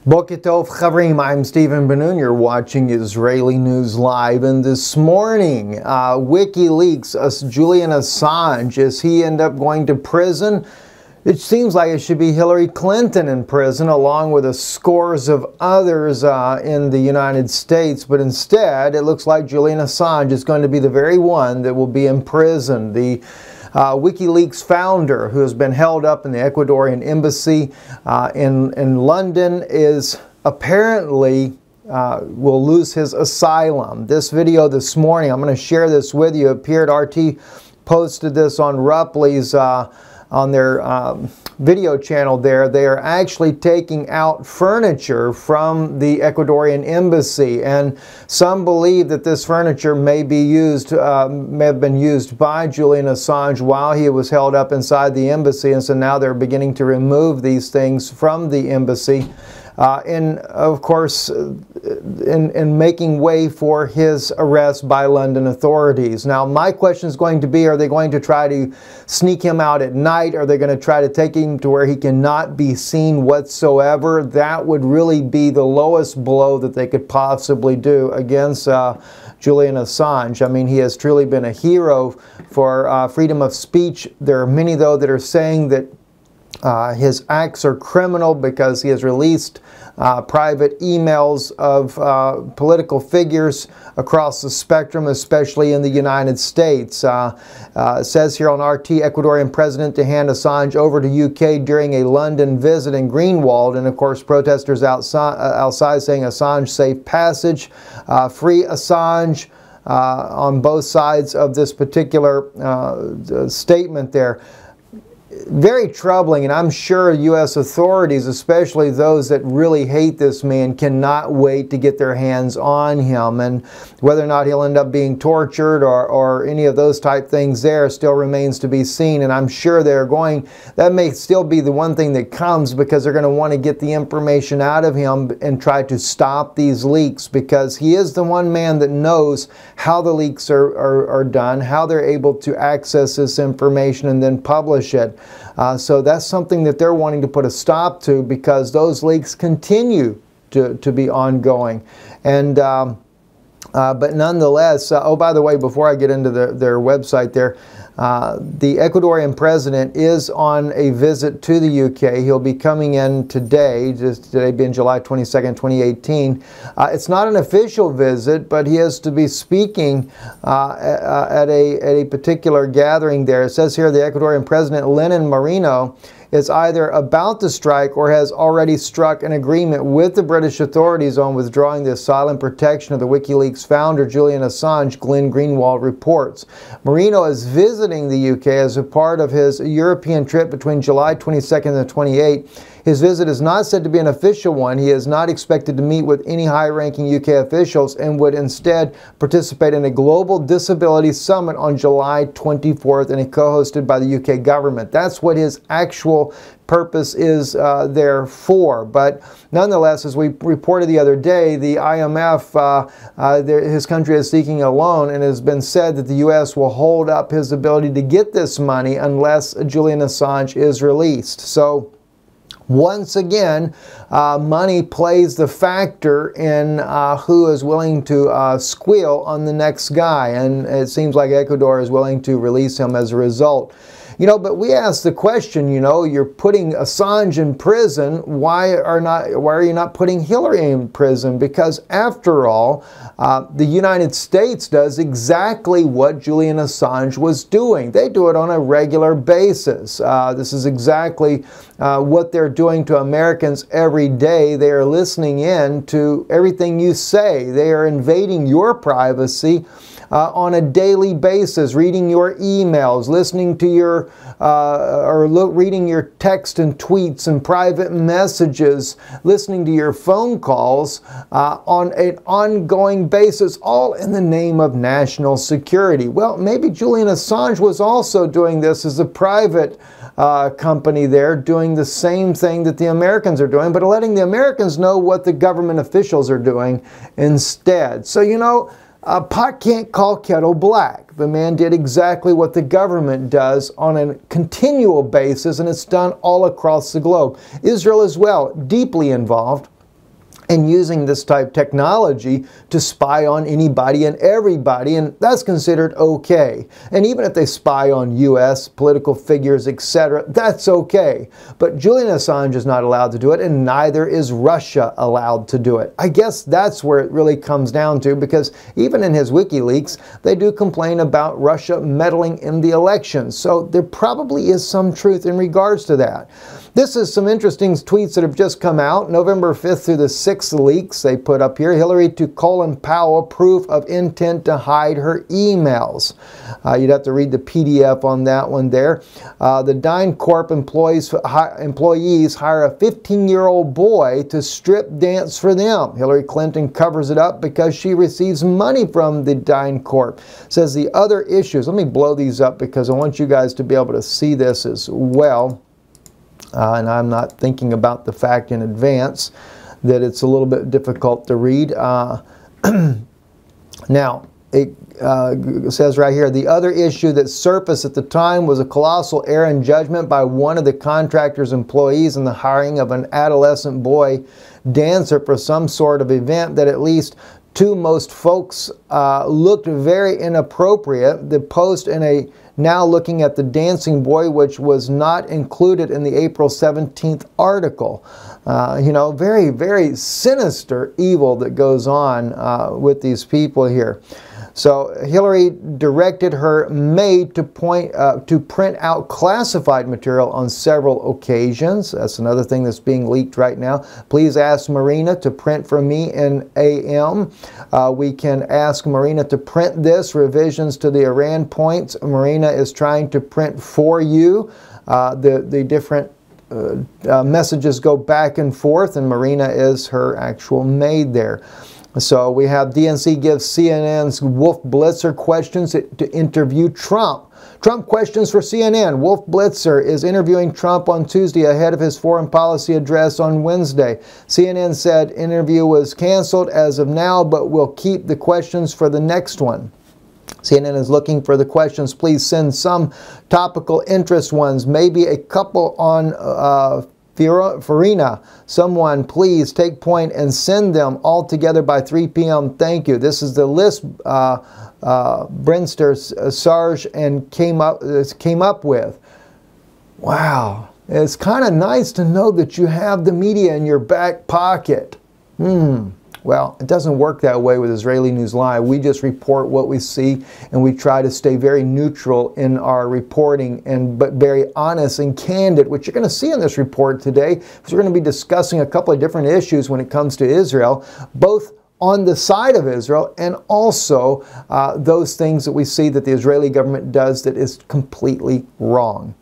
Boker Tov Chavrim, I'm Stephen Ben-nun. You're watching Israeli News Live. And this morning, WikiLeaks, Julian Assange, as he end up going to prison, it seems like it should be Hillary Clinton in prison, along with scores of others in the United States. But instead, it looks like Julian Assange is going to be the very one that will be imprisoned. The WikiLeaks founder, who has been held up in the Ecuadorian embassy in London, is apparently will lose his asylum. This video this morning, I'm going to share this with you. Appeared RT posted this on Rupley's on their video channel there. They are actually taking out furniture from the Ecuadorian embassy, and some believe that this furniture may be used, may have been used by Julian Assange while he was held up inside the embassy, and so now they're beginning to remove these things from the embassy. And of course, in making way for his arrest by London authorities. Now, my question is going to be, are they going to try to sneak him out at night? Are they going to try to take him to where he cannot be seen whatsoever? That would really be the lowest blow that they could possibly do against Julian Assange. I mean, he has truly been a hero for freedom of speech. There are many, though, that are saying that his acts are criminal because he has released private emails of political figures across the spectrum, especially in the United States. It says here on RT, Ecuadorian president to hand Assange over to UK during a London visit in Greenwald. And of course, protesters outside saying Assange safe passage, free Assange, on both sides of this particular statement there. Very troubling, and I'm sure U.S. authorities, especially those that really hate this man, cannot wait to get their hands on him. And whether or not he'll end up being tortured or any of those type things there still remains to be seen. And I'm sure they're going, that may still be the one thing that comes, because they're going to want to get the information out of him and try to stop these leaks, because he is the one man that knows how the leaks are done, how they're able to access this information and then publish it. So that's something that they're wanting to put a stop to, because those leaks continue to be ongoing. And but nonetheless, oh, by the way, before I get into their website there, the Ecuadorian president is on a visit to the UK. He'll be coming in today, today being July 22nd, 2018. It's not an official visit, but he has to be speaking at a particular gathering there. It says here the Ecuadorian president, Lenin Moreno, is either about to strike or has already struck an agreement with the British authorities on withdrawing the asylum protection of the WikiLeaks founder, Julian Assange, Glenn Greenwald reports. Moreno is visiting the UK as a part of his European trip between July 22nd and 28th. His visit is not said to be an official one. He is not expected to meet with any high-ranking UK officials and would instead participate in a global disability summit on July 24th and co-hosted by the UK government. That's what his actual purpose is there for. But nonetheless, as we reported the other day, the IMF, his country is seeking a loan, and it has been said that the U.S. will hold up his ability to get this money unless Julian Assange is released. So once again, money plays the factor in who is willing to squeal on the next guy, and it seems like Ecuador is willing to release him as a result. You know, but we ask the question, you know, you're putting Assange in prison, why are you not putting Hillary in prison? Because after all, the United States does exactly what Julian Assange was doing. They do it on a regular basis. This is exactly what they're doing to Americans every day. They are listening in to everything you say. They are invading your privacy on a daily basis, reading your emails, listening to your, reading your text and tweets and private messages, listening to your phone calls on an ongoing basis, all in the name of national security. Well, maybe Julian Assange was also doing this as a private company there, doing the same thing that the Americans are doing, but letting the Americans know what the government officials are doing instead. So, you know, pot can't call kettle black. The man did exactly what the government does on a continual basis, and it's done all across the globe. Israel as well, deeply involved. and using this type of technology to spy on anybody and everybody, and that's considered okay. And even if they spy on U.S. political figures, etc., that's okay. But Julian Assange is not allowed to do it, and neither is Russia allowed to do it. I guess that's where it really comes down to, because even in his WikiLeaks, they do complain about Russia meddling in the elections. So there probably is some truth in regards to that. This is some interesting tweets that have just come out. November 5th through the 6th leaks they put up here. Hillary to Colin Powell, proof of intent to hide her emails. You'd have to read the PDF on that one there. The DynCorp employees hire a 15-year-old boy to strip dance for them. Hillary Clinton covers it up because she receives money from the DynCorp. Says the other issues. Let me blow these up because I want you guys to be able to see this as well. And I'm not thinking about the fact in advance that it's a little bit difficult to read. Now, it says right here, the other issue that surfaced at the time was a colossal error in judgment by one of the contractor's employees in the hiring of an adolescent boy dancer for some sort of event that at least to most folks looked very inappropriate. The post in a now looking at the dancing boy, which was not included in the April 17th article. You know, very, very sinister evil that goes on with these people here. So Hillary directed her maid to print out classified material on several occasions. That's another thing that's being leaked right now. Please ask Marina to print for me in AM. We can ask Marina to print this, revisions to the Iran points. Marina is trying to print for you. The different messages go back and forth, and Marina is her actual maid there. So we have DNC gives CNN's Wolf Blitzer questions to interview Trump. Trump questions for CNN. Wolf Blitzer is interviewing Trump on Tuesday ahead of his foreign policy address on Wednesday. CNN said interview was canceled as of now, but will keep the questions for the next one. CNN is looking for the questions. Please send some topical interest ones, maybe a couple on Farina. Someone please take point and send them all together by 3 p.m. Thank you. This is the list Brinster Sarge and came up with. Wow. It's kind of nice to know that you have the media in your back pocket. Well, it doesn't work that way with Israeli News Live. We just report what we see, and we try to stay very neutral in our reporting, but very honest and candid, which you're going to see in this report today, because we're going to be discussing a couple of different issues when it comes to Israel, both on the side of Israel and also those things that we see that the Israeli government does that is completely wrong.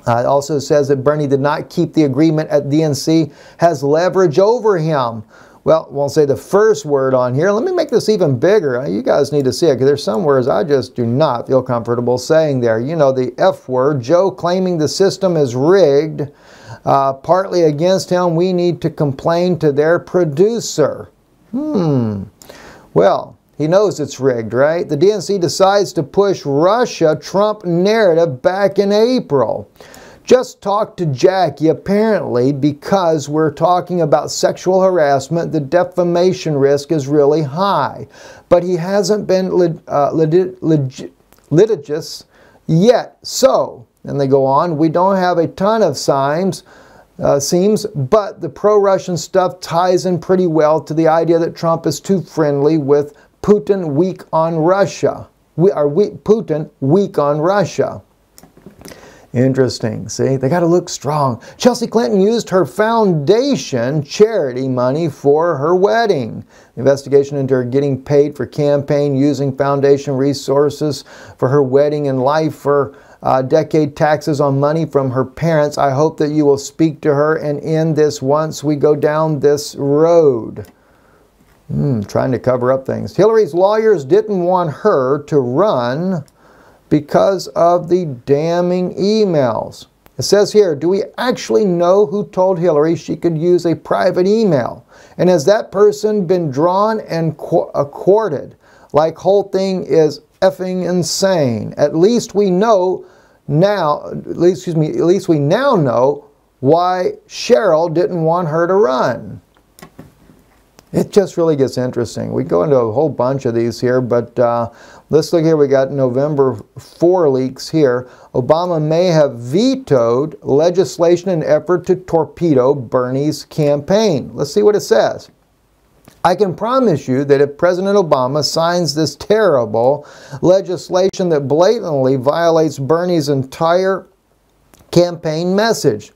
It also says that Bernie did not keep the agreement at DNC, has leverage over him. Well, won't say the first word on here. Let me make this even bigger. You guys need to see it, because there's some words I just do not feel comfortable saying there. You know, the F word, Joe claiming the system is rigged, partly against him. We need to complain to their producer. Well, he knows it's rigged, right? The DNC decides to push Russia-Trump narrative back in April. Just talked to Jackie, apparently, because we're talking about sexual harassment, the defamation risk is really high. But he hasn't been litigious yet. So, and they go on, we don't have a ton of seems, but the pro-Russian stuff ties in pretty well to the idea that Trump is too friendly with Putin, weak on Russia. Putin, weak on Russia. Interesting. See, they got to look strong. Chelsea Clinton used her foundation charity money for her wedding. Investigation into her getting paid for campaign using foundation resources for her wedding and life for decade taxes on money from her parents. I hope that you will speak to her and end this once we go down this road. Trying to cover up things. Hillary's lawyers didn't want her to run because of the damning emails. It says here, do we actually know who told Hillary she could use a private email? And has that person been drawn and courted? Like, whole thing is effing insane. At least we know now, at least we now know why Cheryl didn't want her to run. It just really gets interesting. We go into a whole bunch of these here, but let's look here. We got November 4 leaks here. Obama may have vetoed legislation in effort to torpedo Bernie's campaign. Let's see what it says. I can promise you that if President Obama signs this terrible legislation that blatantly violates Bernie's entire campaign message,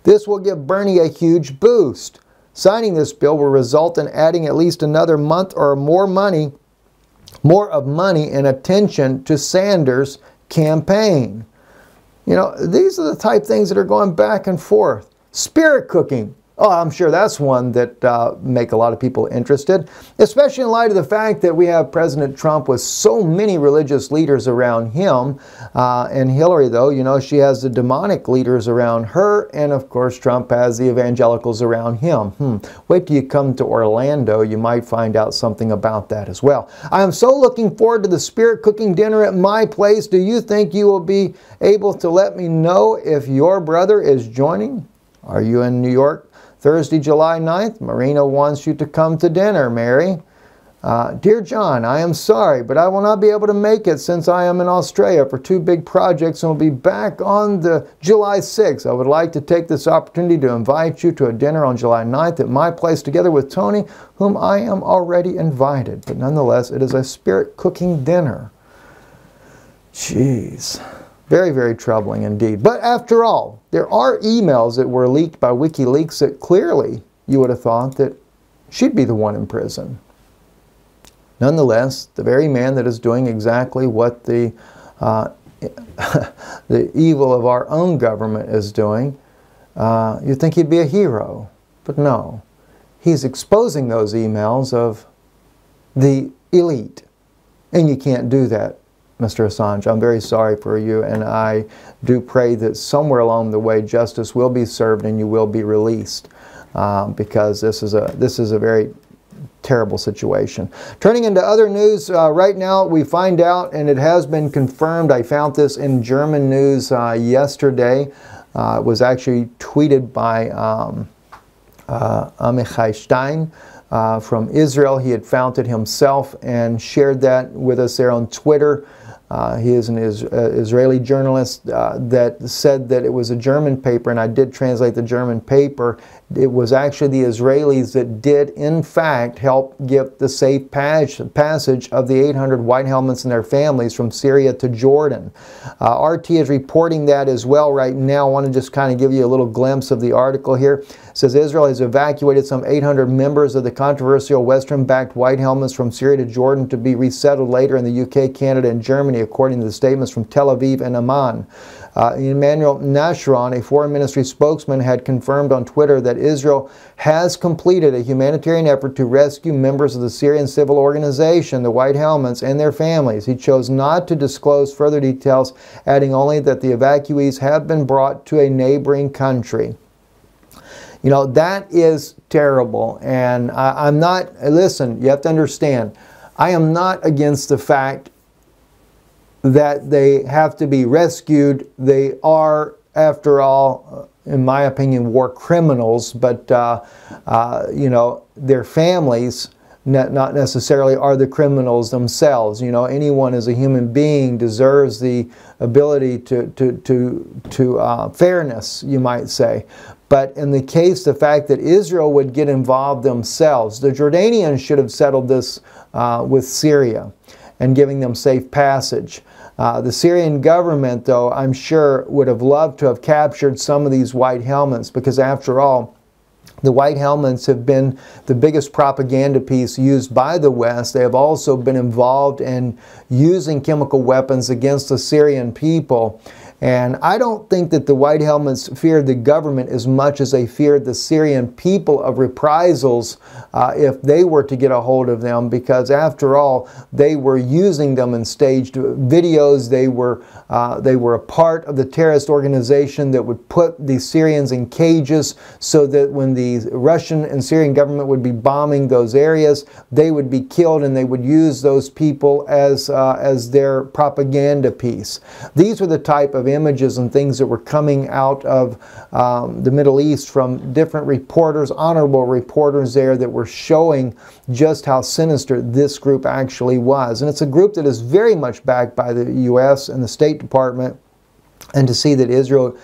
this will give Bernie a huge boost. Signing this bill will result in adding at least another month or more of money and attention to Sanders' campaign. You know, these are the type of things that are going back and forth. Spirit cooking. Oh, I'm sure that's one that make a lot of people interested, especially in light of the fact that we have President Trump with so many religious leaders around him. And Hillary, though, you know, she has the demonic leaders around her, and of course Trump has the evangelicals around him. Wait till you come to Orlando, you might find out something about that as well. I am so looking forward to the spirit cooking dinner at my place. Do you think you will be able to let me know if your brother is joining? Are you in New York? Thursday, July 9th, Marina wants you to come to dinner, Mary. Dear John, I am sorry, but I will not be able to make it since I am in Australia for 2 big projects and will be back on the July 6th. I would like to take this opportunity to invite you to a dinner on July 9th at my place together with Tony, whom I am already invited. But nonetheless, it is a spirit cooking dinner. Jeez. Very, very troubling indeed. But after all, there are emails that were leaked by WikiLeaks that clearly you would have thought that she'd be the one in prison. Nonetheless, the very man that is doing exactly what the evil of our own government is doing, you'd think he'd be a hero. But no, he's exposing those emails of the elite. And you can't do that, Mr. Assange. I'm very sorry for you, and I do pray that somewhere along the way justice will be served and you will be released, because this is a very terrible situation. Turning into other news, right now we find out, and it has been confirmed, I found this in German news yesterday. It was actually tweeted by Amichai Stein from Israel. He had found it himself and shared that with us there on Twitter. He is an Israeli journalist that said that it was a German paper, and I did translate the German paper. It was actually the Israelis that did, in fact, help give the safe passage of the 800 white helmets and their families from Syria to Jordan. RT is reporting that as well right now. I want to just kind of give you a little glimpse of the article here. It says Israel has evacuated some 800 members of the controversial Western-backed white helmets from Syria to Jordan to be resettled later in the UK, Canada, and Germany, according to the statements from Tel Aviv and Amman. Emmanuel Nashron, a foreign ministry spokesman, had confirmed on Twitter that Israel has completed a humanitarian effort to rescue members of the Syrian civil organization, the White Helmets, and their families. He chose not to disclose further details, adding only that the evacuees have been brought to a neighboring country. You know, that is terrible, and I'm not, listen, you have to understand, I am not against the fact that they have to be rescued. They are, after all, in my opinion, war criminals, but, you know, their families not necessarily are the criminals themselves. You know, anyone as a human being deserves the ability to fairness, you might say. But in the case, the fact that Israel would get involved themselves, the Jordanians should have settled this with Syria and giving them safe passage. The Syrian government, though, I'm sure would have loved to have captured some of these white helmets, because after all, the white helmets have been the biggest propaganda piece used by the West. They have also been involved in using chemical weapons against the Syrian people. And I don't think that the white helmets feared the government as much as they feared the Syrian people of reprisals if they were to get a hold of them, because after all, they were using them in staged videos. They were a part of the terrorist organization that would put the Syrians in cages so that when the Russian and Syrian government would be bombing those areas, they would be killed, and they would use those people as their propaganda piece. These were the type of of images and things that were coming out of the Middle East from different reporters, honorable reporters there, that were showing just how sinister this group actually was. And it's a group that is very much backed by the U.S. and the State Department. And to see that Israel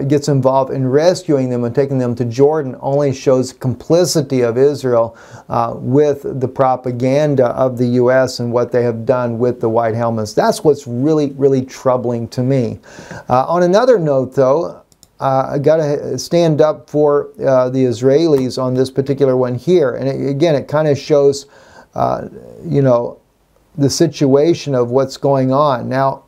gets involved in rescuing them and taking them to Jordan only shows complicity of Israel with the propaganda of the U.S. and what they have done with the white helmets. That's what's really, really troubling to me. On another note, though, I got to stand up for the Israelis on this particular one here. And again, it kind of shows, you know, the situation of what's going on. Now,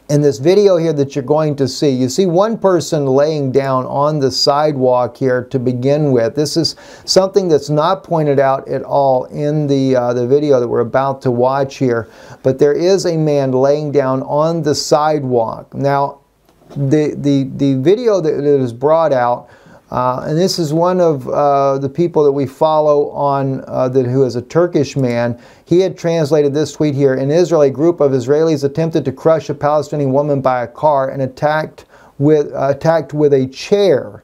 in this video here that you're going to see, you see one person laying down on the sidewalk here to begin with. This is something that's not pointed out at all in the video that we're about to watch here. But there is a man laying down on the sidewalk. Now, the video that is brought out, and this is one of the people that we follow on who is a Turkish man. He had translated this tweet here. In Israel, a group of Israelis attempted to crush a Palestinian woman by a car and attacked with a chair.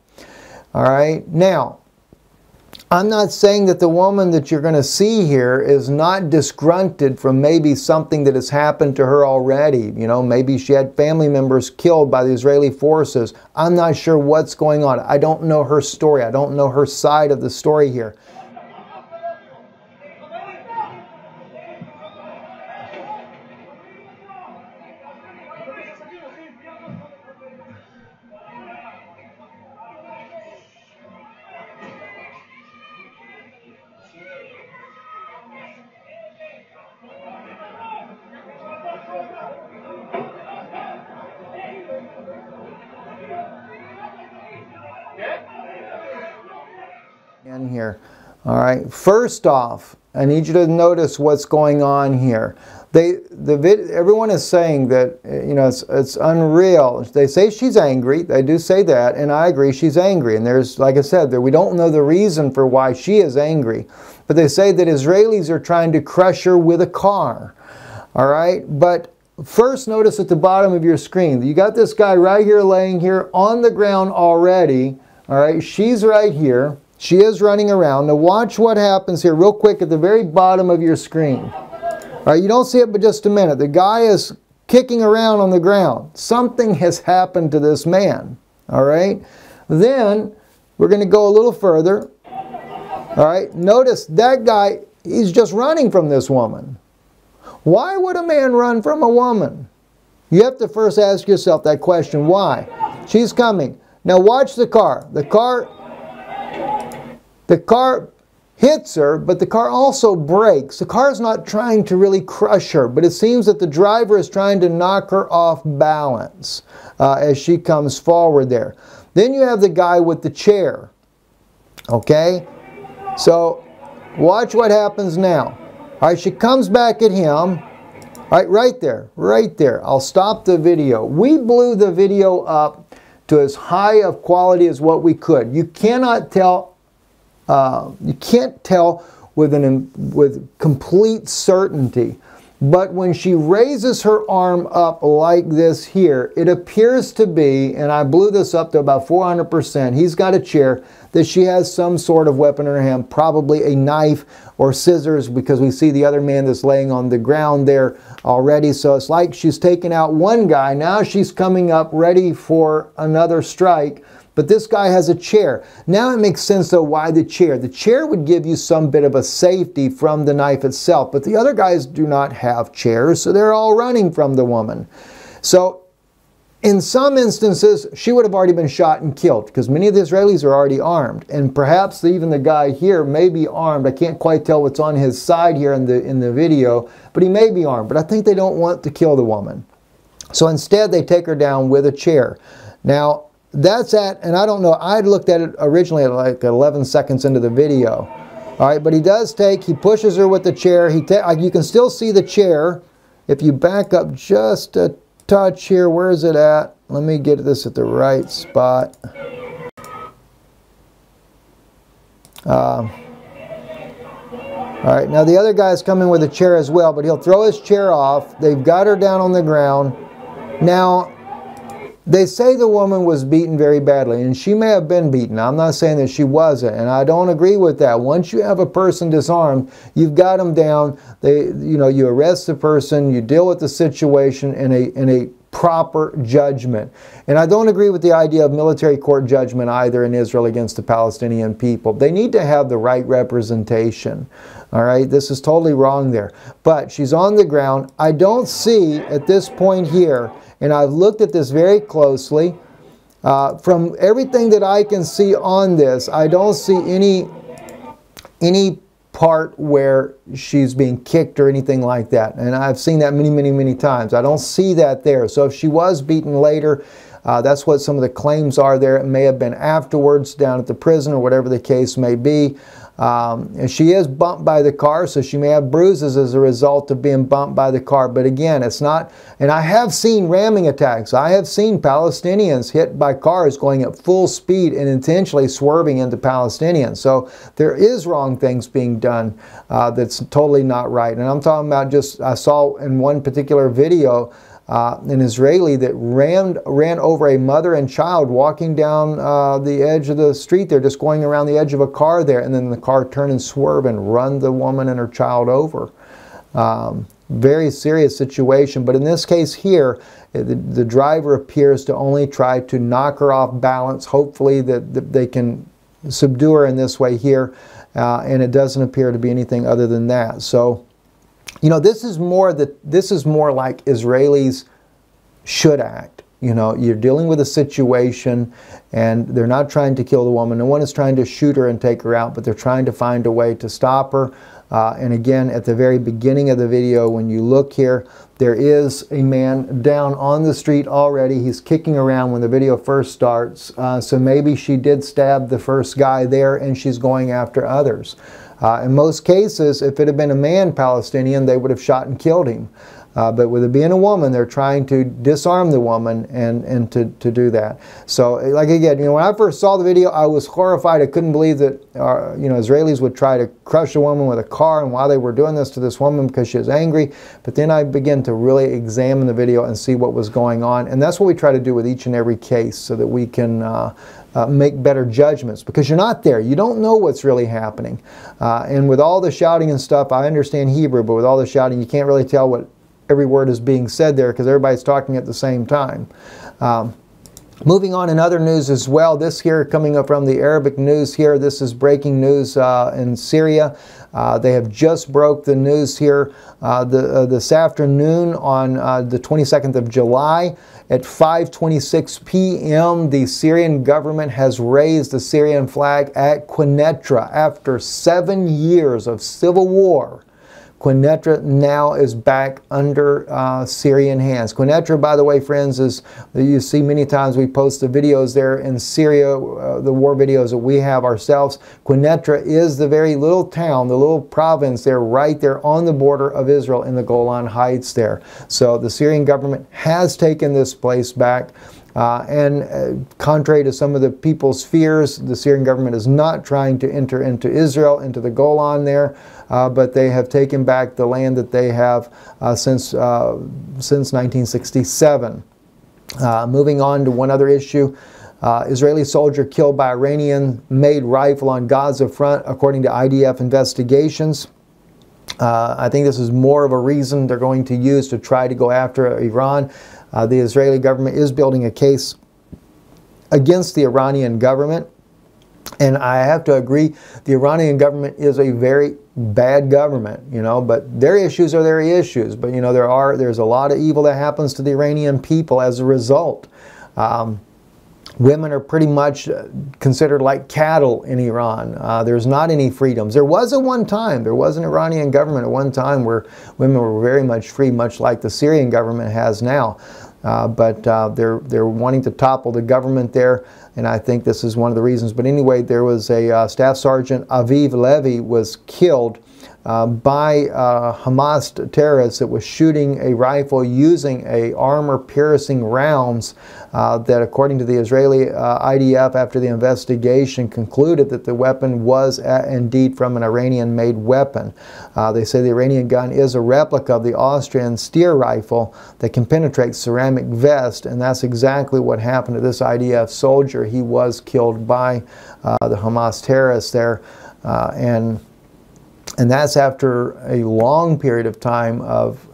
All right. Now, I'm not saying that the woman that you're going to see here is not disgruntled from maybe something that has happened to her already. You know, maybe she had family members killed by the Israeli forces. I'm not sure what's going on. I don't know her story. I don't know her side of the story here. In here. All right, first off, I need you to notice what's going on here. Everyone is saying that, you know, it's unreal. They say she's angry. They do say that, and I agree, she's angry. And there's, like I said, we don't know the reason for why she is angry. But they say that Israelis are trying to crush her with a car. All right, but first notice at the bottom of your screen, you got this guy right here laying here on the ground already. All right, she's right here. She is running around. Now watch what happens here real quick at the very bottom of your screen. All right, you don't see it but just a minute. The guy is kicking around on the ground. Something has happened to this man. All right. Then we're going to go a little further. All right. Notice that guy, he's just running from this woman. Why would a man run from a woman? You have to first ask yourself that question. Why? She's coming. Now watch the car. The car hits her, but the car also brakes. The car is not trying to really crush her, but it seems that the driver is trying to knock her off balance as she comes forward there. Then you have the guy with the chair. Okay? So, watch what happens now. All right, she comes back at him. All right, right there, right there. I'll stop the video. We blew the video up to as high of quality as what we could. You cannot tell. You can't tell with complete certainty. But when she raises her arm up like this here, it appears to be, and I blew this up to about 400%, he's got a chair, that she has some sort of weapon in her hand, probably a knife or scissors, because we see the other man that's laying on the ground there already. So it's like she's taken out one guy, now she's coming up ready for another strike. But this guy has a chair. Now it makes sense, though, why the chair. The chair would give you some bit of a safety from the knife itself. But the other guys do not have chairs, so they're all running from the woman. So in some instances, she would have already been shot and killed, because many of the Israelis are already armed. And perhaps even the guy here may be armed. I can't quite tell what's on his side here in the video, but he may be armed. But I think they don't want to kill the woman. So instead, they take her down with a chair. Now, that's at, and I don't know, I looked at it originally at like 11 seconds into the video. All right, but he pushes her with the chair. You can still see the chair. If you back up just a touch here, where is it at? Let me get this at the right spot. All right, now the other guy's coming with a chair as well, but he'll throw his chair off. They've got her down on the ground. Now, They say the woman was beaten very badly, and she may have been beaten. I'm not saying that she wasn't, and I don't agree with that. Once you have a person disarmed, you've got them down. You arrest the person, you deal with the situation in a proper judgment. And I don't agree with the idea of military court judgment either in Israel against the Palestinian people. They need to have the right representation. All right, this is totally wrong there. But she's on the ground. I don't see at this point here, and I've looked at this very closely, from everything that I can see on this, I don't see any part where she's being kicked or anything like that. And I've seen that many times. I don't see that there. So if she was beaten later, that's what some of the claims are there. It may have been afterwards down at the prison or whatever the case may be. And she is bumped by the car, so she may have bruises as a result of being bumped by the car. But again, it's not, and I have seen ramming attacks. I have seen Palestinians hit by cars going at full speed and intentionally swerving into Palestinians. So there is wrong things being done that's totally not right. And I'm talking about just, I saw in one particular video, an Israeli that ran over a mother and child walking down the edge of the street there, just going around the edge of a car there, and then the car turned and swerved and run the woman and her child over. Very serious situation, but in this case here, the driver appears to only try to knock her off balance. Hopefully that they can subdue her in this way here, and it doesn't appear to be anything other than that. So, you know, this is more like Israelis should act. You know, you're dealing with a situation and they're not trying to kill the woman. No one is trying to shoot her and take her out, but they're trying to find a way to stop her. And again, at the very beginning of the video, when you look here, there is a man down on the street already. He's kicking around when the video first starts. So maybe she did stab the first guy there and she's going after others. In most cases, if it had been a man Palestinian, they would have shot and killed him. But with it being a woman, they're trying to disarm the woman and to do that. So, like again, you know, when I first saw the video, I was horrified. I couldn't believe that you know, Israelis would try to crush a woman with a car, and why they were doing this to this woman because she was angry. But then I began to really examine the video and see what was going on, and that's what we try to do with each and every case, so that we can make better judgments, because you're not there. You don't know what's really happening. And with all the shouting and stuff, I understand Hebrew, but with all the shouting, you can't really tell what every word is being said there because everybody's talking at the same time. Moving on in other news as well, this here coming up from the Arabic news here, this is breaking news in Syria. They have just broke the news here this afternoon on the 22nd of July. At 5:26 p.m., the Syrian government has raised the Syrian flag at Quneitra after 7 years of civil war. Quneitra now is back under Syrian hands. Quneitra, by the way, friends, is, you see many times we post the videos there in Syria, the war videos that we have ourselves. Quneitra is the very little town, the little province there, right there on the border of Israel in the Golan Heights there. So the Syrian government has taken this place back. Contrary to some of the people's fears, the Syrian government is not trying to enter into Israel, into the Golan there, but they have taken back the land that they have since 1967. Moving on to one other issue. Israeli soldier killed by Iranian-made rifle on Gaza front, according to IDF investigations. I think this is more of a reason they're going to use to try to go after Iran. The Israeli government is building a case against the Iranian government. And I have to agree, the Iranian government is a very bad government, you know, but their issues are their issues. But, you know, there's a lot of evil that happens to the Iranian people as a result. Women are pretty much considered like cattle in Iran. There's not any freedoms. There was at one time, there was an Iranian government at one time where women were very much free, much like the Syrian government has now. But they're wanting to topple the government there, and I think this is one of the reasons. But anyway, there was a Staff Sergeant Aviv Levy was killed by Hamas terrorists that was shooting a rifle using a armor-piercing rounds that, according to the Israeli IDF, after the investigation, concluded that the weapon was indeed from an Iranian-made weapon. They say the Iranian gun is a replica of the Austrian Stier rifle that can penetrate ceramic vest, and that's exactly what happened to this IDF soldier. He was killed by the Hamas terrorists there, and that's after a long period of time of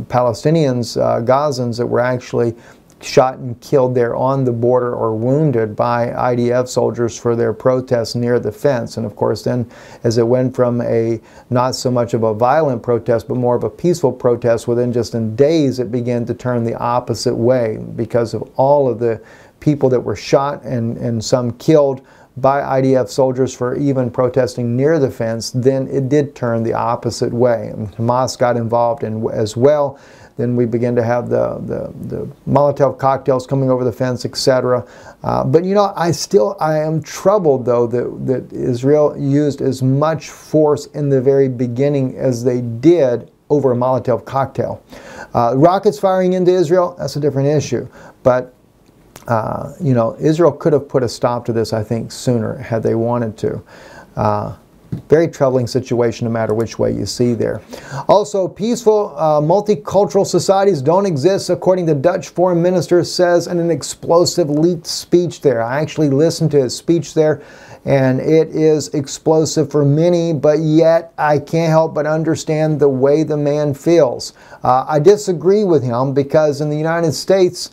Palestinians, Gazans, that were actually shot and killed there on the border or wounded by IDF soldiers for their protests near the fence. And of course then, as it went from a not so much of a violent protest but more of a peaceful protest, within just in days it began to turn the opposite way because of all of the people that were shot and some killed by IDF soldiers for even protesting near the fence. Then it did turn the opposite way. And Hamas got involved as well. Then we began to have the Molotov cocktails coming over the fence, etc. But you know, I am troubled though that Israel used as much force in the very beginning as they did over a Molotov cocktail. Rockets firing into Israel, that's a different issue. But you know, Israel could have put a stop to this, I think, sooner had they wanted to. Very troubling situation no matter which way you see there. Also, peaceful multicultural societies don't exist, according to Dutch foreign minister says in an explosive leaked speech there. I actually listened to his speech there, and it is explosive for many, but yet I can't help but understand the way the man feels. I disagree with him because in the United States,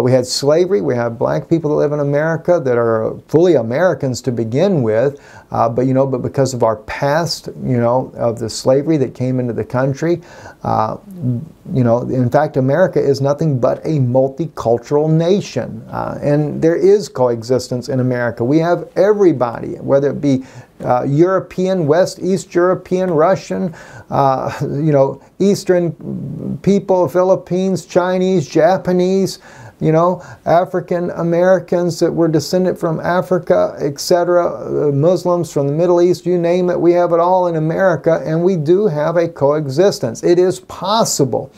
we had slavery. We have black people that live in America that are fully Americans to begin with, but because of our past, of the slavery that came into the country, in fact, America is nothing but a multicultural nation, and there is coexistence in America. We have everybody, whether it be European, East European, Russian, Eastern people, Philippines, Chinese, Japanese, African Americans that were descended from Africa, etc., Muslims from the Middle East, you name it, we have it all in America, and we do have a coexistence. It is possible.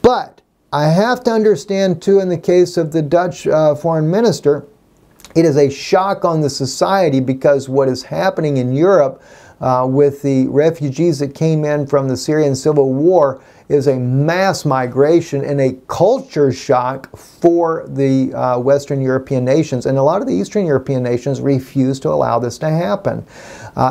But I have to understand, too, in the case of the Dutch foreign minister, it is a shock on the society because what is happening in Europe with the refugees that came in from the Syrian civil war is a mass migration and a culture shock for the Western European nations. And a lot of the Eastern European nations refuse to allow this to happen.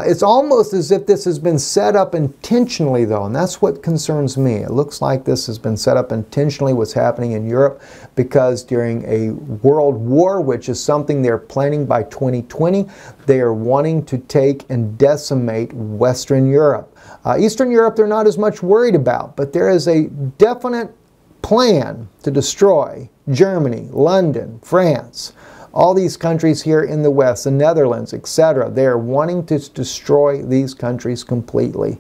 It's almost as if this has been set up intentionally, though, and that's what concerns me. It looks like this has been set up intentionally, what's happening in Europe, because during a world war, which is something they're planning by 2020, they are wanting to take and decimate Western Europe. Eastern Europe they're not as much worried about, but there is a definite plan to destroy Germany, London, France, all these countries here in the West, the Netherlands, etc. They are wanting to destroy these countries completely.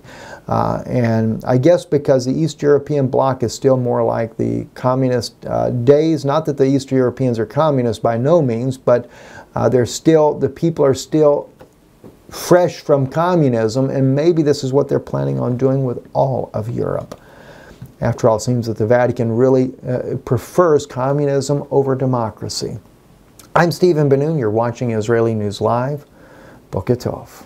And I guess because the East European bloc is still more like the communist days, not that the East Europeans are communist by no means, but the people are still fresh from communism, and maybe this is what they're planning on doing with all of Europe. After all, it seems that the Vatican really prefers communism over democracy. I'm Stephen Ben-nun. You're watching Israeli News Live. Boker Tov.